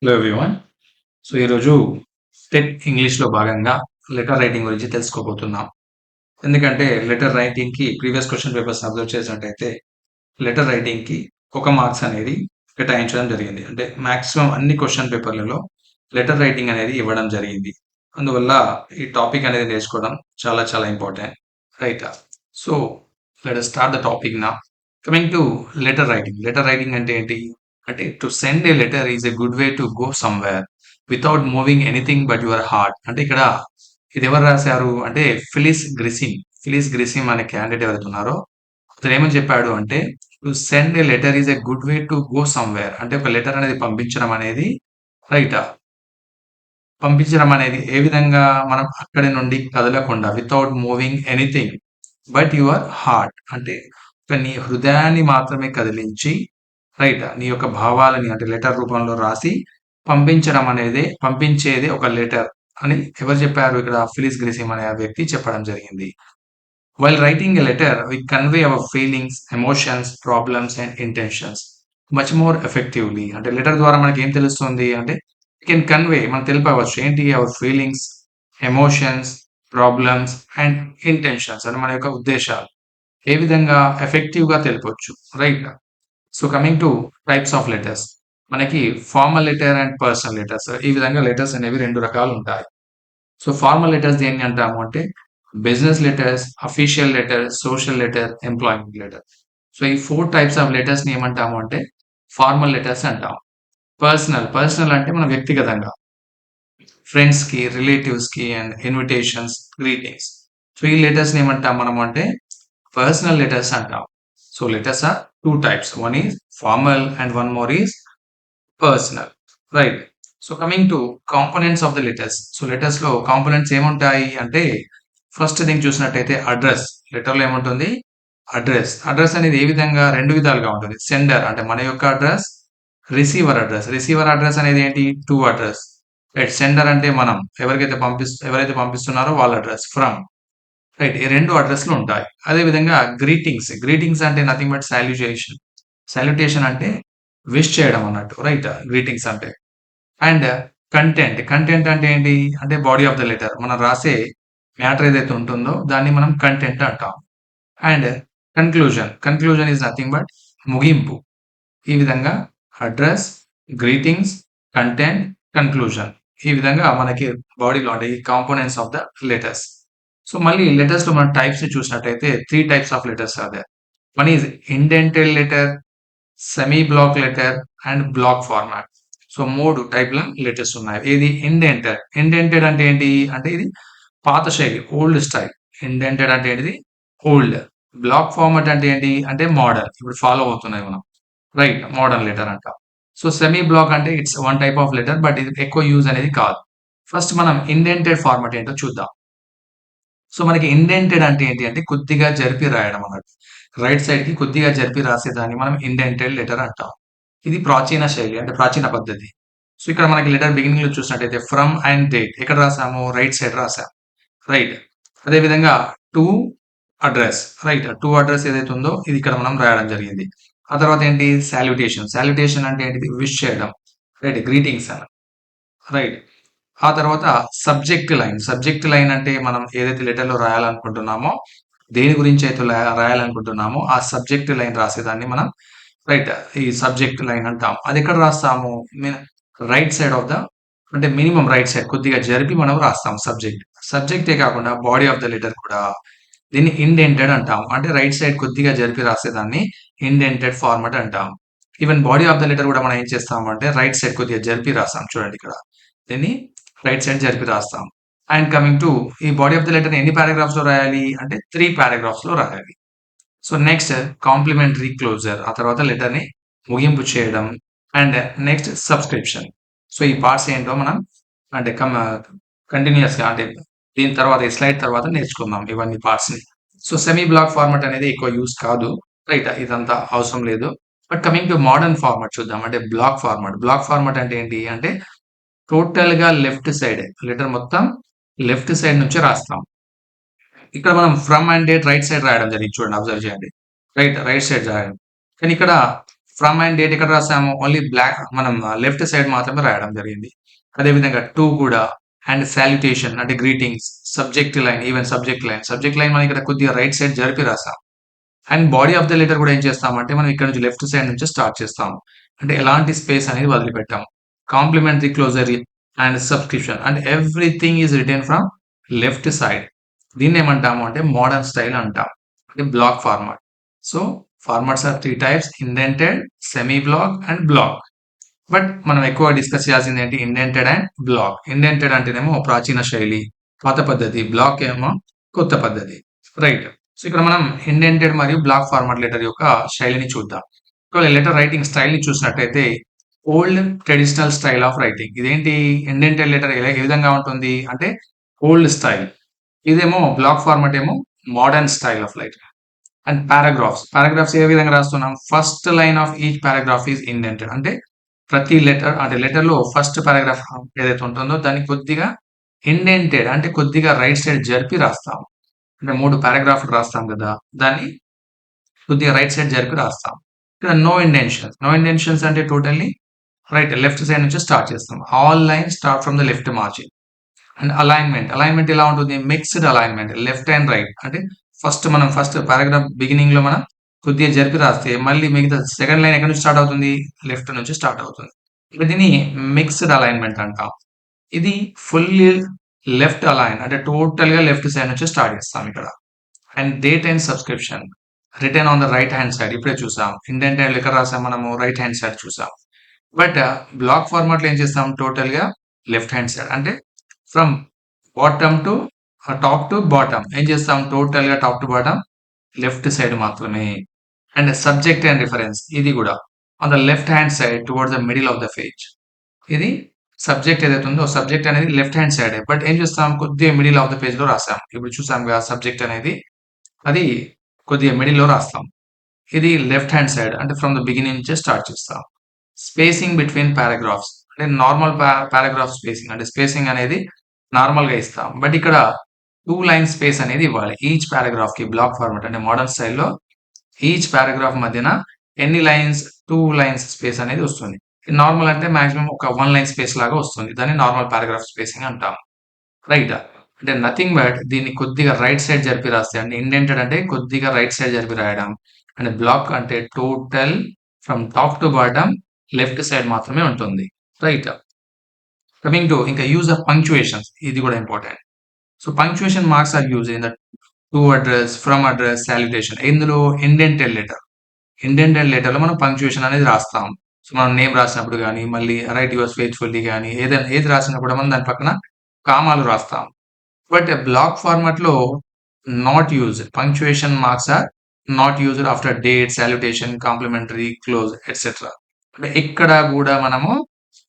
Hello everyone. So, ఈరోజు TET ఇంగ్లీష్‌లో భాగంగా లెటర్ రైటింగ్ గురించి తెలుసుకోబోతున్నాం. ఎందుకంటే లెటర్ రైటింగ్‌కి ప్రీవియస్ క్వెషన్ పేపర్స్‌ని అబ్జర్వ్ చేసినట్టయితే లెటర్ రైటింగ్‌కి ఒక మార్క్స్ అనేది కేటాయించడం జరిగింది. అంటే మాక్సిమం అన్ని క్వెషన్ పేపర్‌లలో లెటర్ రైటింగ్ అనేది ఇవ్వడం జరిగింది. అందువల్ల ఈ టాపిక్ అనేది నేర్చుకోవడం చాలా చాలా important. Right. So, let us start the topic now. Coming to letter writing. Letter writing అంటే ఏంటి? అంటే to send a letter is a good way to go somewhere without moving anything but your heart. అంటే ఇక్కడ ఇది ఎవరు రాసారు అంటే Phyllis గ్రిసిమ్. Phyllis గ్రిసిమ్ అనే క్యాండిడేట్ ఎవరైతే ఉన్నారో అతను ఏమని చెప్పాడు అంటే to send a letter is a good way to go somewhere. అంటే ఒక లెటర్ అనేది పంపించడం అనేది రైటా? పంపించడం అనేది ఏ విధంగా మనం అక్కడి నుండి కదలకుండా without moving anything but your heart. అంటే ఒక నీ హృదయాన్ని మాత్రమే కదిలించి రైట్ నీ యొక్క భావాలని అంటే లెటర్ రూపంలో రాసి పంపించేదే ఒక లెటర్ అని ఎవరు చెప్పారు ఇక్కడ ఫిలిస్ గ్రిసిమ్ అనే ఆ వ్యక్తి చెప్పడం జరిగింది. While writing a letter we convey our feelings, emotions, problems and intentions much more effectively. అంటే లెటర్ ద్వారా మనకేం తెలుస్తుంది అంటే కెన్ కన్వే మనం తెలుపవచ్చు. ఏంటి our feelings, emotions, problems and intentions అని మన యొక్క ఉద్దేశాలు. ఏ విధంగా ఎఫెక్టివ్‌గా తెలపొచ్చు. Right. So, coming to types of letters. మనకి formal letter and personal letters. ఈ విధంగా లెటర్స్ అనేవి 2 రకాలుంటాయి. సో, ఫార్మల్ లెటర్స్ దేన్ని అంటాము అంటే business letters, official letter, social letter, employment letter. So, ఈ 4 టైప్స్ ఆఫ్ లెటర్స్‌ని ఏమంటాము అంటే ఫార్మల్ లెటర్స్ అంటాం. పర్సనల్ అంటే మన వ్యక్తిగతంగా ఫ్రెండ్స్‌కి, రిలేటివ్స్‌కి అండ్ ఇన్విటేషన్స్, గ్రీటింగ్స్. సో, ఈ లెటర్స్‌ని ఏమంటాం మనము అంటే పర్సనల్ లెటర్స్ అంటాం. So, letters are 2 types. One is formal and one more is personal. Right. So, coming to components of the letters. So, లెటర్స్‌లో కాంపోనెంట్స్ ఏముంటాయి అంటే ఫస్ట్ థింగ్ చూసినట్టయితే అడ్రెస్. లెటర్‌లో ఏముంటుంది? అడ్రెస్. అడ్రెస్ అనేది ఏ విధంగా 2 విధాలుగా ఉంటుంది. సెండర్ అంటే మన యొక్క address, receiver address. Receiver address అనేది ఏంటి? To address. రైట్. సెండర్ అంటే మనం ఎవరైతే పంపిస్తున్నారో వాళ్ళ అడ్రెస్ ఫ్రమ్. రైట్. ఈ 2 అడ్రెస్‌లు ఉంటాయి. అదే విధంగా గ్రీటింగ్స్. గ్రీటింగ్స్ అంటే నథింగ్ బట్ సాల్యుటేషన్. సాల్యుటేషన్ అంటే విష్ చేయడం అన్నట్టు. రైట్. గ్రీటింగ్స్ అంటే. అండ్ కంటెంట్ అంటే ఏంటి? అంటే బాడీ ఆఫ్ ద లెటర్. మనం రాసే మ్యాటర్ ఏదైతే ఉంటుందో దాన్ని మనం కంటెంట్ అంటాం. And conclusion is nothing but ముగింపు. ఈ విధంగా అడ్రెస్, గ్రీటింగ్స్, కంటెంట్, కన్‌క్లూజన్. ఈ విధంగా మనకి బాడీలో అంటే ఈ components of the letters. So, మళ్ళీ లెటర్స్‌లో మనం టైప్స్‌ని చూసినట్టయితే 3 types of letters are there. One is indented letter, semi block letter and block format. So, 3 టైప్‌ల లెటర్స్ ఉన్నాయి. ఏది ఇండెంటెడ్. ఇండెంటెడ్ అంటే ఏంటి? అంటే ఇది పాత శైలి. Old style. ఇండెంటెడ్ అంటే ఏంటిది? ఓల్డ్. బ్లాక్ ఫార్మాట్ అంటే ఏంటి? అంటే మోడర్న్. ఇప్పుడు ఫాలో అవుతున్నాయి మనం. రైట్. మోడర్న్ లెటర్ అంటాం. సో, సెమీ బ్లాక్ అంటే it's one type of letter. But ఇది ఎక్కువ యూజ్ అనేది కాదు. ఫస్ట్ మనం ఇండెంటెడ్ ఫార్మాట్ ఏంటో చూద్దాం. సో, మనకి ఇండెంటెడ్ అంటే ఏంటి అంటే కొద్దిగా జరిపి రాయడం అన్నట్టు. రైట్ సైడ్‌కి కొద్దిగా జరిపి రాసేదాన్ని మనం ఇండెంటెడ్ లెటర్ అంటాం. ఇది ప్రాచీన శైలి అంటే ప్రాచీన పద్ధతి. సో, ఇక్కడ మనకి లెటర్ బిగినింగ్‌లో చూసినట్టయితే ఫ్రమ్ అండ్ డేట్ ఎక్కడ రాసాము? రైట్ సైడ్ రాసాం. రైట్. అదే విధంగా to address. Right. To address ఏదైతే ఉందో ఇది ఇక్కడ మనం రాయడం జరిగింది. ఆ తర్వాత ఏంటి? సాల్యుటేషన్. సాల్యుటేషన్ అంటే ఏంటిది? విష్ చేయడం. రైట్. గ్రీటింగ్స్ అని. రైట్. ఆ తర్వాత సబ్జెక్ట్ లైన్. సబ్జెక్ట్ లైన్ అంటే మనం ఏదైతే లెటర్‌లో రాయాలనుకుంటున్నామో, దేని గురించి అయితే రాయాలనుకుంటున్నామో ఆ సబ్జెక్ట్ లైన్ రాసేదాన్ని మనం రైట్. ఈ సబ్జెక్ట్ లైన్ అంటాం. అదెక్కడ రాస్తాము? రైట్ సైడ్ ఆఫ్ ద అంటే మినిమమ్ రైట్ సైడ్ కొద్దిగా జరిపి మనం రాస్తాం సబ్జెక్ట్. సబ్జెక్టే కాకుండా బాడీ ఆఫ్ ద లెటర్ కూడా దీన్ని ఇండెంటెడ్ అంటాం. అంటే రైట్ సైడ్ కొద్దిగా జరిపి రాసేదాన్ని ఇండెంటెడ్ ఫార్మాట్ అంటాం. Even body of the letter కూడా మనం ఏం చేస్తామంటే రైట్ సైడ్ కొద్దిగా జరిపి రాస్తాం చూడండి ఇక్కడ. దీన్ని రైట్ సైడ్ జరిపి రాస్తాం. అండ్ కమింగ్ టు ఈ బాడీ ఆఫ్ ద లెటర్‌ని ఎన్ని పారాగ్రాఫ్స్‌లో రాయాలి? అంటే 3 పారాగ్రాఫ్స్‌లో రాయాలి. So, next complimentary closure. ఆ తర్వాత లెటర్‌ని ముగింపు చేయడం. And next subscription. సో, ఈ పార్ట్స్ ఏంటో మనం అంటే కంటిన్యూయస్‌గా అంటే దీని తర్వాత ఈ స్లైడ్ తర్వాత నేర్చుకుందాం ఇవన్నీ పార్ట్స్‌ని. సో, సెమీ బ్లాక్ ఫార్మాట్ అనేది ఎక్కువ యూజ్ కాదు. రైట్. ఇదంతా అవసరం లేదు. But coming to modern format చూద్దాం. అంటే బ్లాక్ ఫార్మాట్. బ్లాక్ ఫార్మాట్ అంటే ఏంటి? అంటే టోటల్‌గా లెఫ్ట్ సైడ్ లెటర్ మొత్తం లెఫ్ట్ సైడ్ నుంచి రాస్తాం. ఇక్కడ మనం from and date right side రాయడం జరిగింది చూడండి అబ్జర్వ్ చేయండి. రైట్ సైడ్ రాయడం. కానీ ఇక్కడ ఫ్రమ్ అండ్ డేట్ ఎక్కడ రాసాము? ఓన్లీ బ్లాక్ మనం లెఫ్ట్ సైడ్ మాత్రమే రాయడం జరిగింది. అదేవిధంగా టు కూడా అండ్ సాల్యుటేషన్ అంటే greetings, subject line, even subject line. Subject line మనం ఇక్కడ కొద్దిగా రైట్ సైడ్ జరిపి రాసాం. And body of the letter కూడా ఏం చేస్తామంటే మనం ఇక్కడ నుంచి లెఫ్ట్ సైడ్ నుంచి స్టార్ట్ చేస్తాము. అంటే ఎలాంటి స్పేస్ అనేది వదిలిపెట్టాము. Complimentary closure and subscription and everything is written from left side. దీన్ని ఏమంటాము అంటే మోడర్న్ స్టైల్ అంటాం. అంటే block format. So formats are three types: indented, semi block and block. But మనం ఎక్కువ డిస్కస్ చేయాల్సింది ఏంటి? Indented and black. ఇండెంటెడ్ అంటేనేమో ప్రాచీన శైలి, పాత పద్ధతి. బ్లాక్ ఏమో కొత్త పద్ధతి. రైట్. సో ఇక్కడ మనం ఇండెంటెడ్ మరియు బ్లాక్ ఫార్మాట్ లెటర్ యొక్క శైలిని చూద్దాం. ఒకవేళ లెటర్ రైటింగ్ స్టైల్ ని చూసినట్టయితే old traditional style of writing. ఇదేంటి? ఇండెంటెడ్ లెటర్ ఏ విధంగా ఉంటుంది అంటే ఓల్డ్ స్టైల్. ఇదేమో బ్లాక్ ఫార్మాట్ ఏమో modern style of writing. And paragraphs. Paragraphs ఏ విధంగా రాస్తున్నాం? First line of each paragraph is indented. అంటే ప్రతి లెటర్ అంటే లెటర్ లో ఫస్ట్ పారాగ్రాఫ్ ఏదైతే ఉంటుందో దాన్ని కొద్దిగా ఇండెంటెడ్ అంటే కొద్దిగా రైట్ సైడ్ జరిపి రాస్తాం. అంటే 3 పారాగ్రాఫ్లు రాస్తాం కదా! దాన్ని కొద్దిగా రైట్ సైడ్ జరిపి రాస్తాం. ఇక్కడ నో ఇండెన్షన్స్. నో ఇండెన్షన్స్ అంటే టోటల్లీ రైట్ లెఫ్ట్ సైడ్ నుంచి స్టార్ట్ చేస్తాం. All lines start from the left margin. And alignment. Alignment ఎలా ఉంటుంది? Mixed alignment. Left and right. అంటే ఫస్ట్ పారాగ్రాఫ్ బిగినింగ్‌లో మనం కొద్దిగా జరిపి రాస్తే మళ్ళీ మిగతా సెకండ్ లైన్ ఎక్కడి నుంచి స్టార్ట్ అవుతుంది? లెఫ్ట్ నుంచి స్టార్ట్ అవుతుంది. ఇప్పుడు దీన్ని మిక్స్‌డ్ అలైన్‌మెంట్ అంటాం. ఇది ఫుల్లీ లెఫ్ట్ అలైన్ అంటే టోటల్‌గా లెఫ్ట్ సైడ్ నుంచి స్టార్ట్ చేస్తాం ఇక్కడ. And date and subscription written on the right hand side. ఇప్పుడే చూసాం. ఇండెంటెడ్ ఎక్కడ రాసాం మనము? రైట్ హ్యాండ్ సైడ్ చూసాం. బట్ బ్లాక్ ఫార్మాట్‌లో ఏం చేస్తాం? టోటల్‌గా లెఫ్ట్ హ్యాండ్ సైడ్. అంటే from bottom to top to bottom ఏం చేస్తాం? టోటల్‌గా top to bottom left side మాత్రమే. అండ్ సబ్జెక్ట్ అండ్ రిఫరెన్స్ ఇది కూడా on the left hand side towards the middle of the page. ఇది సబ్జెక్ట్ ఏదైతే ఉందో సబ్జెక్ట్ అనేది లెఫ్ట్ హ్యాండ్ సైడే. బట్ ఏం చేస్తాం? కొద్దిగా మిడిల్ ఆఫ్ ద పేజ్ లో రాసాం. ఇప్పుడు చూసాం కదా సబ్జెక్ట్ అనేది అది కొద్దిగా మిడిల్ లో రాస్తాం. ఇది లెఫ్ట్ హ్యాండ్ సైడ్ అంటే ఫ్రమ్ ద బిగినింగ్ నుంచే స్టార్ట్ చేస్తాం. స్పేసింగ్ బిట్వీన్ పారాగ్రాఫ్స్ అంటే నార్మల్ పారాగ్రాఫ్ స్పేసింగ్ అంటే స్పేసింగ్ అనేది నార్మల్ గా ఇస్తాం. బట్ ఇక్కడ 2 లైన్ స్పేస్ అనేది ఇవ్వాలి. ఈచ్ పారాగ్రాఫ్ కి బ్లాక్ ఫార్మాట్ అంటే మోడర్న్ స్టైల్లో ఈచ్ పారాగ్రాఫ్ మధ్యన ఎన్ని లైన్స్? 2 లైన్స్ స్పేస్ అనేది వస్తుంది. నార్మల్ అంటే మాక్సిమం ఒక 1 లైన్ స్పేస్ లాగా వస్తుంది. దాన్ని నార్మల్ పారాగ్రాఫ్ స్పేసింగ్ అంటాం. రైట్. అంటే నథింగ్ బట్ దీన్ని కొద్దిగా రైట్ సైడ్ జరిపి రాస్తే అంటే ఇండెంటెడ్ అంటే కొద్దిగా రైట్ సైడ్ జరిపి రాయడం. అండ్ బ్లాక్ అంటే total from top to bottom left side మాత్రమే ఉంటుంది. రైట్. కమింగ్ టు ఇంకా యూజ్ ఆఫ్ పంక్చుయేషన్స్ ఇది కూడా important. So punctuation marks are use in the to address, from address, salutation. ఇందులో ఇండెంటెడ్ లెటర్. ఇండెంటెడ్ లెటర్‌లో మనం punctuation అనేది రాస్తాం. సో మనం నేమ్ రాసినప్పుడు గాని, మళ్ళీ రైట్ యువర్స్ ఫెయిత్‌ఫుల్లీ గాని ఏదైనా ఏది రాసినా కూడా మనం దాని పక్కన కామాలు రాస్తాం. బట్ బ్లాక్ ఫార్మాట్‌లో not used. Punctuation marks are not used after date, salutation, complimentary, close etcetera. అంటే ఎక్కడ గూడా మనము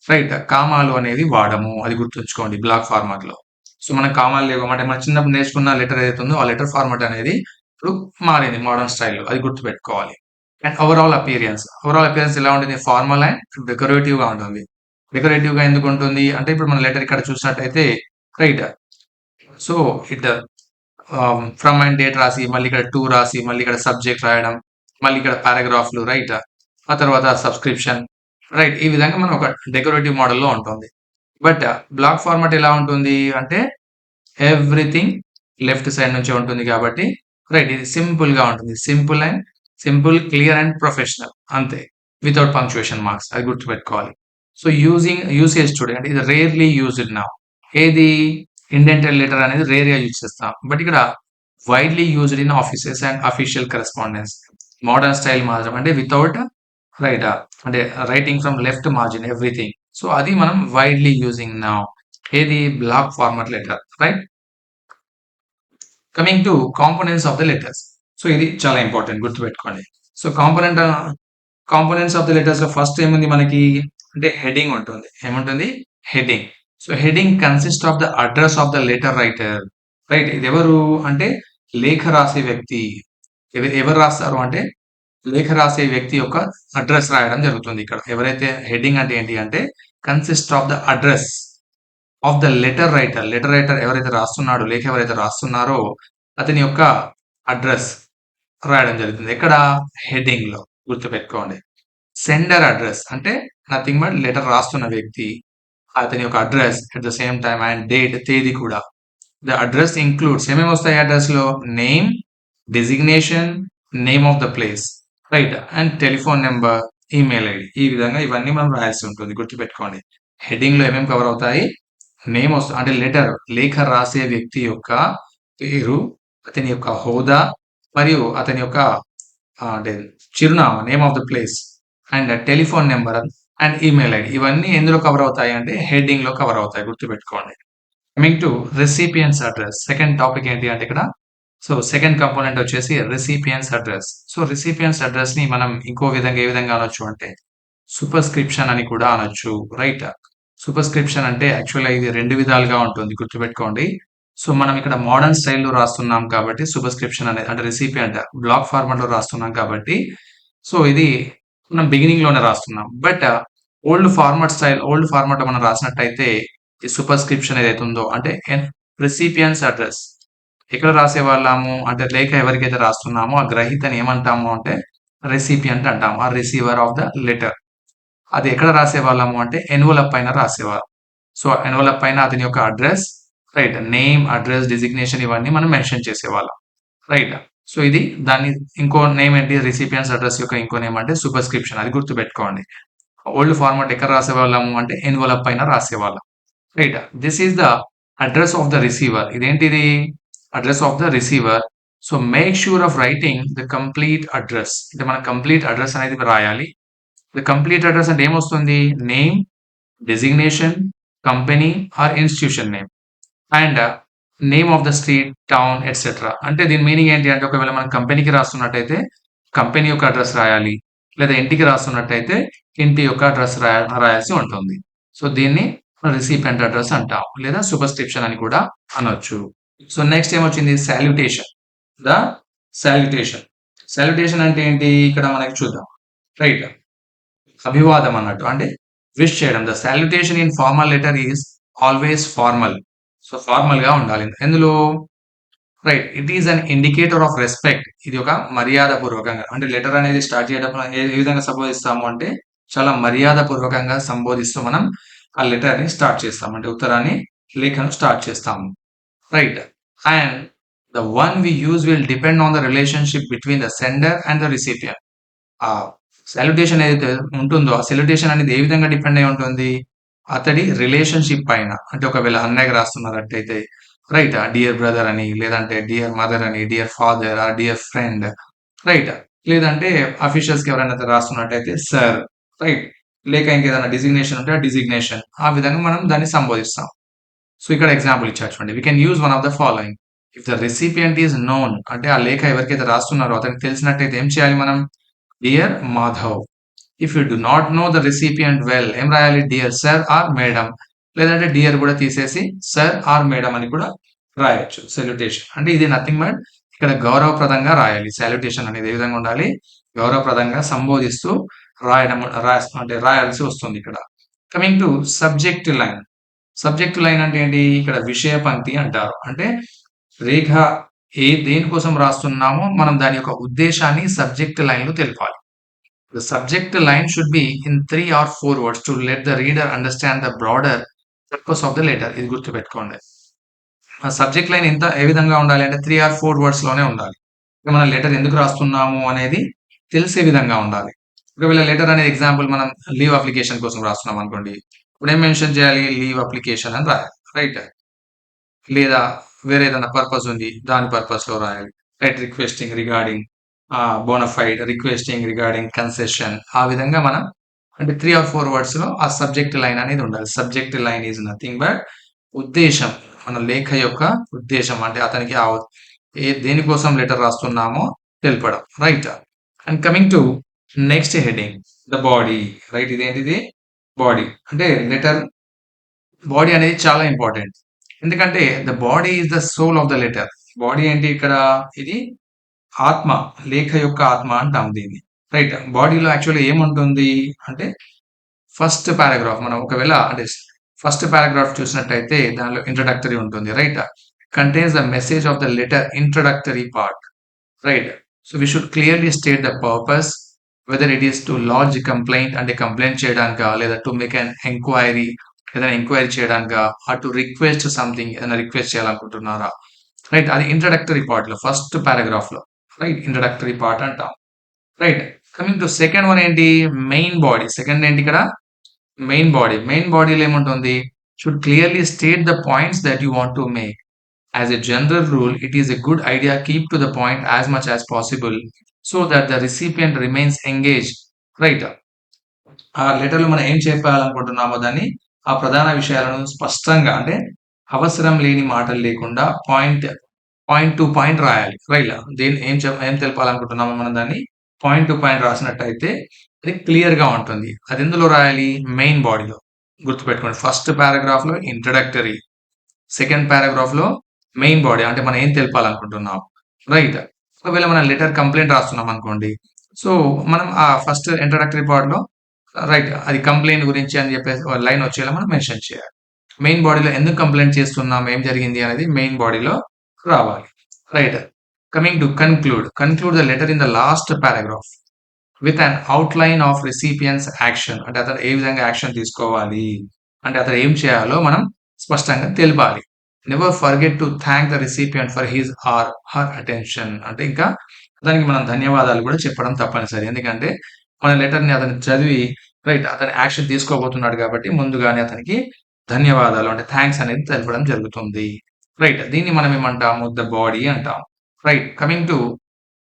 రైట్ కామాలు అనేది వాడము. అది గుర్తుంచుకోండి బ్లాక్ ఫార్మాట్‌లో. సో మనం కామాలు లేవు అంటే మనం చిన్నప్పుడు నేర్చుకున్న లెటర్ ఏదైతే ఉందో ఆ లెటర్ ఫార్మాట్ అనేది ఇప్పుడు మారింది మోడర్న్ స్టైల్‌లో. అది గుర్తుపెట్టుకోవాలి. And overall appearance. Overall appearance ఎలా ఉంటుంది? ఫార్మల్ అండ్ డెకరేటివ్‌గా ఉంటుంది. డెకరేటివ్‌గా ఎందుకుంటుంది? అంటే ఇప్పుడు మన లెటర్ ఇక్కడ చూసినట్టయితే right. So it from and date రాసి, మళ్ళీ ఇక్కడ టు రాసి, మళ్ళీ ఇక్కడ సబ్జెక్ట్ రాయడం, మళ్ళీ ఇక్కడ పారాగ్రాఫ్‌లు రైట్. ఆ తర్వాత సబ్స్క్రిప్షన్ రైట్. ఈ విధంగా మనం ఒక డెకరేటివ్ మోడల్‌లో ఉంటుంది. బట్ బ్లాక్ ఫార్మాట్ ఎలా ఉంటుంది అంటే ఎవ్రీథింగ్ లెఫ్ట్ సైడ్ నుంచే ఉంటుంది కాబట్టి రైట్ ఇది సింపుల్‌గా ఉంటుంది. సింపుల్, క్లియర్ అండ్ ప్రొఫెషనల్ అంతే. వితౌట్ పంక్చుయేషన్ మార్క్స్ అది గుర్తుపెట్టుకోవాలి. సో యూసేజ్ చూడండి. ఇది రేర్‌లీ యూజ్డ్ నౌ. ఏది? ఇండెంటెడ్ లెటర్ అనేది రేర్‌గా యూజ్ చేస్తాం. బట్ ఇక్కడ widely used in offices and official correspondence. Modern style మాత్రం అంటే వితౌట్ రైట్ అంటే writing from left margin everything. So అది మనం వైడ్‌లీ యూజింగ్ నౌ. ఏది? Block format letter right. Coming to components of the letters. So ఇది చాలా important గుర్తుపెట్టుకోండి. So components of the letters లో ఫస్ట్ ఏముంది మనకి అంటే హెడింగ్ ఉంటుంది. ఏముంటుంది? Heading. So heading consist of the address of the letter writer right. ఇది ఎవరు అంటే లేఖ రాసే వ్యక్తి. ఎవరు రాస్తారు అంటే లేఖ రాసే వ్యక్తి యొక్క అడ్రస్ రాయడం జరుగుతుంది ఇక్కడ. ఎవరైతే హెడింగ్ అంటే ఏంటి అంటే consist of the address of the letter writer. Letter writer ఎవరైతే రాస్తున్నాడో లేఖ ఎవరైతే రాస్తున్నారో అతని యొక్క అడ్రస్ రాయడం జరుగుతుంది. ఎక్కడ? హెడింగ్ లో గుర్తుపెట్టుకోండి. సెండర్ అడ్రస్ అంటే నథింగ్ బట్ లెటర్ రాస్తున్న వ్యక్తి అతని యొక్క address at the same time and date తేదీ కూడా. ద అడ్రస్ ఇంక్లూడ్స్ ఏమేమి వస్తాయి అడ్రస్ లో? Name, designation, name of the place, right, and telephone number, email ID. ఈ విధంగా ఇవన్నీ మనం రాయాల్సి ఉంటుంది, గుర్తుపెట్టుకోండి. హెడ్డింగ్ లో ఏమేమి కవర్ అవుతాయి? నేమ్ వస్తుంది అంటే లెటర్, లేఖ రాసే వ్యక్తి యొక్క పేరు, అతని యొక్క హోదా, మరియు అతని యొక్క అంటే చిరునామా, name of the place, and telephone number and email ID. ఇవన్నీ ఎందులో కవర్ అవుతాయి అంటే హెడ్డింగ్ లో కవర్ అవుతాయి, గుర్తుపెట్టుకోండి. Coming to recipient's address, second topic ఏంటి అంటే ఇక్కడ, సో సెకండ్ కంపోనెంట్ వచ్చేసి recipient's address. So recipient's address ని మనం ఇంకో విధంగా ఏ విధంగా అనొచ్చు అంటే సూపర్స్క్రిప్షన్ అని కూడా అనొచ్చు, రైట్. సూపర్స్క్రిప్షన్ అంటే యాక్చువల్గా ఇది రెండు విధాలుగా ఉంటుంది, గుర్తుపెట్టుకోండి. సో మనం ఇక్కడ మోడర్న్ స్టైల్లో రాస్తున్నాం కాబట్టి సూపర్స్క్రిప్షన్ అనేది అంటే రిసిపియంట్ బ్లాక్ ఫార్మాట్ లో రాస్తున్నాం కాబట్టి సో ఇది మనం బిగినింగ్ లోనే రాస్తున్నాం. బట్ ఓల్డ్ ఫార్మాట్ లో మనం రాసినట్టయితే ఈ సూపర్స్క్రిప్షన్ ఏదైతే ఉందో అంటే రిసిపియన్స్ అడ్రస్ ఎక్కడ రాసేవాళ్ళము అంటే లేఖ ఎవరికైతే రాస్తున్నామో ఆ గ్రహీతని ఏమంటాము అంటే రెసిపియంట్ అంటాము, ఆ రిసీవర్ ఆఫ్ ద లెటర్. అది ఎక్కడ రాసేవాళ్ళము అంటే ఎన్వలప్ పైన రాసేవారు. సో ఎన్వలప్ పైన అతని యొక్క address, right, name, address, designation ఇవన్నీ మనం మెన్షన్ చేసేవాళ్ళం, రైట్. సో ఇది దాన్ని ఇంకో నేమ్ ఏంటి, రిసిపియన్స్ అడ్రస్ యొక్క ఇంకో నేమ్ అంటే సూపర్స్క్రిప్షన్, అది గుర్తుపెట్టుకోండి. ఓల్డ్ ఫార్మాట్ ఎక్కడ రాసేవాళ్ళము అంటే ఎన్వలప్ పైన రాసేవాళ్ళం, right. This is the address of the receiver. ఇదేంటిది? Address of the receiver. So make sure of writing the complete address. అంటే మన కంప్లీట్ అడ్రస్ అనేది రాయాలి. ద కంప్లీట్ అడ్రస్ అంటే ఏమొస్తుంది? Name, designation, company or institution name, and name of the street, town, etcetera. అంటే దీని meaning ఏంటి అంటే ఒకవేళ మనం కంపెనీకి రాస్తున్నట్టయితే కంపెనీ యొక్క అడ్రస్ రాయాలి, లేదా ఇంటికి రాస్తున్నట్టయితే ఇంటి యొక్క అడ్రస్ రాయాల్సి ఉంటుంది. సో దీన్ని రిసిపియంట్ అడ్రస్ అంటాం, లేదా సూపర్స్క్రిప్షన్ అని కూడా అనొచ్చు. సో నెక్స్ట్ ఏమొచ్చింది? సాల్యుటేషన్. The salutation. సాల్యుటేషన్ అంటే ఏంటి ఇక్కడ మనకి చూద్దాం, రైట్. అభివాదం అన్నట్టు అంటే విష్ చేయడం. The salutation in formal letter is always formal. So formal గా ఉండాలి. ఎందులో? Right, it is an indicator of respect. ఇది ఒక మర్యాద పూర్వకంగా అంటే లెటర్ అనేది స్టార్ట్ చేయడం ఏ విధంగా సంబోధిస్తాము అంటే చాలా మర్యాద పూర్వకంగా సంబోధిస్తూ మనం ఆ లెటర్ ని స్టార్ట్ చేస్తాం, అంటే ఉత్తరాన్ని, లేఖను స్టార్ట్ చేస్తాము, right. And the one we use will depend on the relationship between the sender and the recipient. ఆ సాల్యుటేషన్ ఏదైతే ఉంటుందో ఆ సాల్యుటేషన్ అనేది ఏ విధంగా డిపెండ్ అయి ఉంటుంది? అతడి రిలేషన్షిప్ పైన. అంటే ఒకవేళ అన్నయ్యకి రాస్తున్నట్టయితే రైట్, డియర్ బ్రదర్ అని, లేదంటే డియర్ మదర్ అని, dear father or dear friend, right. లేదంటే అఫీషియల్స్ కి ఎవరైనా రాస్తున్నట్టయితే సర్, రైట్. లేక ఇంకేదైనా డిజిగ్నేషన్ ఉంటే ఆ డిజిగ్నేషన్, ఆ విధంగా మనం దాన్ని సంబోధిస్తాం. సో ఇక్కడ ఎగ్జాంపుల్ ఇచ్చారు చూడండి. We can use one of the following. If the recipient is known అంటే ఆ లేఖ ఎవరికైతే రాస్తున్నారో అతనికి తెలిసినట్టయితే ఏం చేయాలి మనం? Dear Madhav. If you do not know the recipient well ఏం రాయాలి? డియర్ సర్ ఆర్ మేడం, లేదంటే డియర్ కూడా తీసేసి సర్ ఆర్ మేడం అని కూడా రాయొచ్చు. సెల్యుటేషన్ అంటే ఇది నథింగ్ బట్ ఇక్కడ గౌరవప్రదంగా రాయాలి. సాల్యుటేషన్ అనేది ఏ విధంగా ఉండాలి? గౌరవప్రదంగా సంబోధిస్తూ రాయడం అంటే రాయాల్సి వస్తుంది ఇక్కడ. Coming to subject line. Subject line అంటే ఏంటి? ఇక్కడ విషయ పంక్తి అంటారు. అంటే రేఖ దేనికోసం రాస్తున్నామో మనం దాని యొక్క ఉద్దేశాన్ని సబ్జెక్ట్ లైన్ లో తెలపాలి. The subject line should be in 3 or 4 words to let the reader understand the broader purpose of the letter. ఇది గుర్తుపెట్టుకోండి. ఆ సబ్జెక్ట్ లైన్ ఏ విధంగా ఉండాలి అంటే 3 or 4 words లోనే ఉండాలి. మనం లెటర్ ఎందుకు రాస్తున్నాము అనేది తెలిసే విధంగా ఉండాలి. ఒకవేళ లెటర్ అనేది ఎగ్జాంపుల్ మనం లీవ్ అప్లికేషన్ కోసం రాస్తున్నాం అనుకోండి, ఇప్పుడు ఏం మెన్షన్ చేయాలి? లీవ్ అప్లికేషన్ అని రాయాలి, రైట్. లేదా వేరే ఏదైనా పర్పస్ ఉంది, దాని పర్పస్ లో రాయాలి, right. Requesting regarding bonafide, requesting regarding concession, ఆ విధంగా మనం అంటే 3 or 4 words లో ఆ సబ్జెక్ట్ లైన్ అనేది ఉండాలి. Subject line is nothing but ఉద్దేశం, మన లేఖ యొక్క ఉద్దేశం అంటే అతనికి దేనికోసం లెటర్ రాస్తున్నామో తెలపడం, right. And coming to next heading, the body, right. ఇదేంటిది? బాడీ అంటే లెటర్ బాడీ అనేది చాలా ఇంపార్టెంట్. ఎందుకంటే the body is the soul of the letter. Body ఏంటి ఇక్కడ? ఇది ఆత్మ, లేఖ యొక్క ఆత్మ అంటాం దీన్ని, రైట్. బాడీలో యాక్చువల్గా ఏముంటుంది అంటే ఫస్ట్ పారాగ్రాఫ్, మనం ఒకవేళ అంటే ఫస్ట్ పారాగ్రాఫ్ చూసినట్టయితే దానిలో ఇంట్రడక్టరీ ఉంటుంది, right. Contains the message of the letter, introductory part, right. So we should clearly state the purpose, whether it is to lodge complaint అంటే కంప్లైంట్ చేయడానికా, లేదా టు మేక్ అన్ ఎంక్వైరీ ఏదైనా enquiry చేయడానికా, to request something ఏదైనా request చేయాలనుకుంటున్నారా? Right. అది introductory పార్ట్‌లో first పారాగ్రాఫ్‌లో. రైట్. ఇంట్రడక్టరీ పార్ట్ అంటాం. Right. Coming to second one ఏంటి? Main body. సెకండ్ ఏంటి ఇక్కడ? Main body. మెయిన్ బాడీలో ఏముంటుంది? Should clearly state the points that you want to make. As a general rule, it is a good idea keep to the point as much as possible so that the recipient remains engaged. Right. ఆ లెటర్‌లో మనం ఏం చెప్పాలనుకుంటున్నామో దాన్ని ఆ ప్రధాన విషయాలను స్పష్టంగా అంటే అవసరం లేని మాటలు లేకుండా పాయింట్ టు పాయింట్ రాయాలి. రైట్. ఏం తెలపాలనుకుంటున్నామో మనం దాన్ని పాయింట్ టు పాయింట్ రాసినట్టయితే అది క్లియర్‌గా ఉంటుంది. అది ఎందులో రాయాలి? మెయిన్ బాడీలో. గుర్తుపెట్టుకోండి. ఫస్ట్ పారాగ్రాఫ్‌లో ఇంట్రడక్టరీ. సెకండ్ పారాగ్రాఫ్‌లో మెయిన్ బాడీ అంటే మనం ఏం తెలపాలనుకుంటున్నాం. రైట్. ఒకవేళ మనం లెటర్ కంప్లెయింట్ రాస్తున్నాం అనుకోండి. సో, మనం ఆ ఫస్ట్ ఇంట్రడక్టరీ పార్ట్‌లో రైట్. అది కంప్లెయింట్ గురించి అని చెప్పేసి ఒక లైన్ వచ్చేలా మనం మెన్షన్ చేయాలి. మెయిన్ బాడీలో ఎందుకు కంప్లెయింట్ చేస్తున్నాం? ఏం జరిగింది అనేది మెయిన్ బాడీలో రావాలి. Right. Coming to conclude. Conclude the letter in the last paragraph with an outline of recipient's action. అంటే అతను ఏ విధంగా యాక్షన్ తీసుకోవాలి? అంటే అతను ఏం చేయాలో మనం స్పష్టంగా తెలపాలి. Never forget to thank the recipient for his or her attention. అంటే ఇంకా దానికి మనం ధన్యవాదాలు కూడా చెప్పడం తప్పనిసరి. ఎందుకంటే మన లెటర్‌ని అతను చదివి రైట్ అతను యాక్షన్ తీసుకోబోతున్నాడు కాబట్టి ముందుగానే అతనికి ధన్యవాదాలు అంటే థాంక్స్ అనేది తెలపడం జరుగుతుంది. రైట్. దీన్ని మనం ఏమంటాము? ద బాడీ అంటాం. Right. Coming to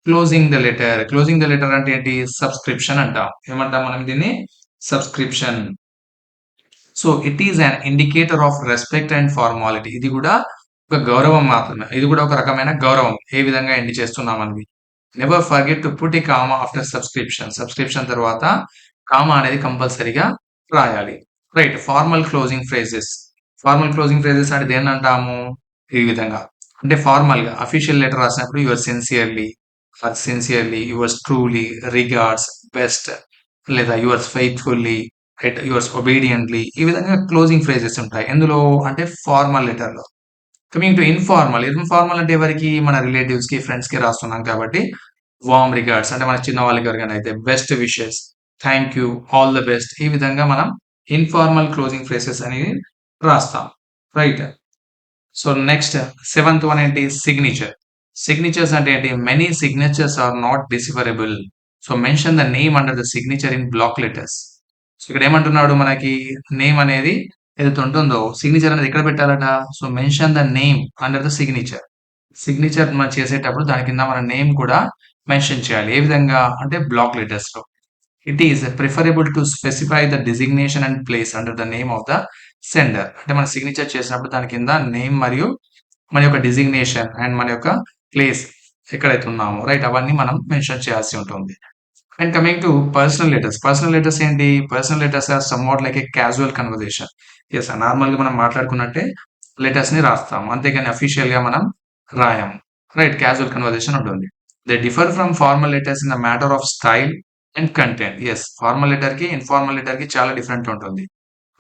closing the letter. Closing the letter అంటే ఏంటి? సబ్‌స్క్రిప్షన్ అంటాం. ఏమంటాం మనం దీన్ని? Subscription. So, it is an indicator of respect and formality. ఇది గూడా ఒక గౌరవం మాత్రమే. ఇది గూడా ఒక రకమైన గౌరవం. ఏ విధంగా ఎండ్ చేస్తున్నామనేది. Never forget to put a comma after subscription. Subscription తర్వాత కామా అనేది కంపల్సరీగా రాయాలి. Right. Formal closing phrases. Formal closing phrases అంటే దేన్నంటాము? ఈ విధంగా. అంటే ఫార్మల్‌గా అఫీషియల్ లెటర్ రాసినప్పుడు యువర్స్ ట్రూలీ, రిగార్డ్స్, బెస్ట్ లేదా యువర్స్ ఫెయిత్‌ఫుల్లీ, యువర్స్ ఒబీడియంట్‌లీ ఈ విధంగా క్లోజింగ్ ఫ్రేజెస్ ఉంటాయి. ఎందులో? అంటే ఫార్మల్ లెటర్‌లో. Coming to informal. ఇన్ఫార్మల్ అంటే ఎవరికి? మన రిలేటివ్స్‌కి, ఫ్రెండ్స్‌కి రాస్తున్నాం కాబట్టి వార్మ్ రిగార్డ్స్ అంటే మన చిన్నవాళ్ళకి ఎవరికైనా అయితే best wishes, thank you, all the best ఈ విధంగా మనం ఇన్ఫార్మల్ క్లోజింగ్ ఫ్రేజెస్ అనేవి రాస్తాం. Right. So, next seventh one ఏంటి? సిగ్నేచర్. సిగ్నేచర్స్ అంటే ఏంటి? Many signatures are not decipherable. So, mention the name under the signature in block letters. So, ఇక్కడ ఏమంటున్నాడు మనకి నేమ్ అనేది ఏదైతే ఉంటుందో సిగ్నేచర్ అనేది ఎక్కడ పెట్టాలట? So, mention the name under the signature. Signature మనం చేసేటప్పుడు దాని కింద మన నేమ్ కూడా మెన్షన్ చేయాలి. ఏ విధంగా? అంటే బ్లాక్ లెటర్స్‌లో. It is preferable to specify the designation and place under the name of the sender. అంటే మనం సిగ్నేచర్ చేసినప్పుడు దాని కింద నేమ్ మరియు మన యొక్క డిజిగ్నేషన్ అండ్ మన యొక్క ప్లేస్ ఎక్కడైతే ఉన్నామో రైట్ అవన్నీ మనం మెన్షన్ చేయాల్సి ఉంటుంది. And coming to personal letters. Personal letters ఏంటి? Personal letters are somewhat like a casual conversation. Yes. నార్మల్‌గా మనం మాట్లాడుకున్నట్టే లెటర్స్‌ని రాస్తాం. అంతేగాని అఫీషియల్‌గా మనం రాయము. రైట్. క్యాజువల్ కన్వర్జేషన్ ఉంటుంది. They differ from formal letters in the matter of style and content. Yes. Formal లెటర్‌కి, ఇన్ఫార్మల్ లెటర్‌కి చాలా డిఫరెంట్ ఉంటుంది.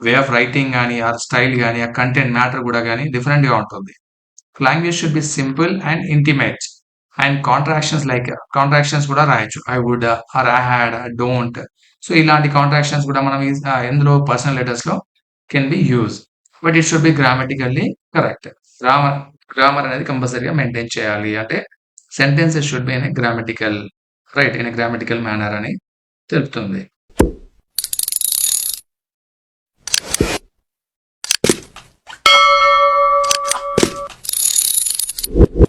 వే ఆఫ్ రైటింగ్ గాని, ఆర్ స్టైల్ గాని, ఆ కంటెంట్ మ్యాటర్ గూడా గాని డిఫరెంట్‌గా ఉంటుంది. Language should be simple and intimate. And contractions కూడా రాయొచ్చు. I would, or I had, don't. So, ఇలాంటి కాంట్రాక్షన్స్ కూడా మనం ఎందులో పర్సనల్ లెటర్స్‌లో can be used. But it should be grammatically correct. Grammar grammar అనేది కంపల్సరీగా మెయింటైన్ చేయాలి. అంటే sentences should be in a grammatical right. In a grammatical manner అని తెలుపుతుంది.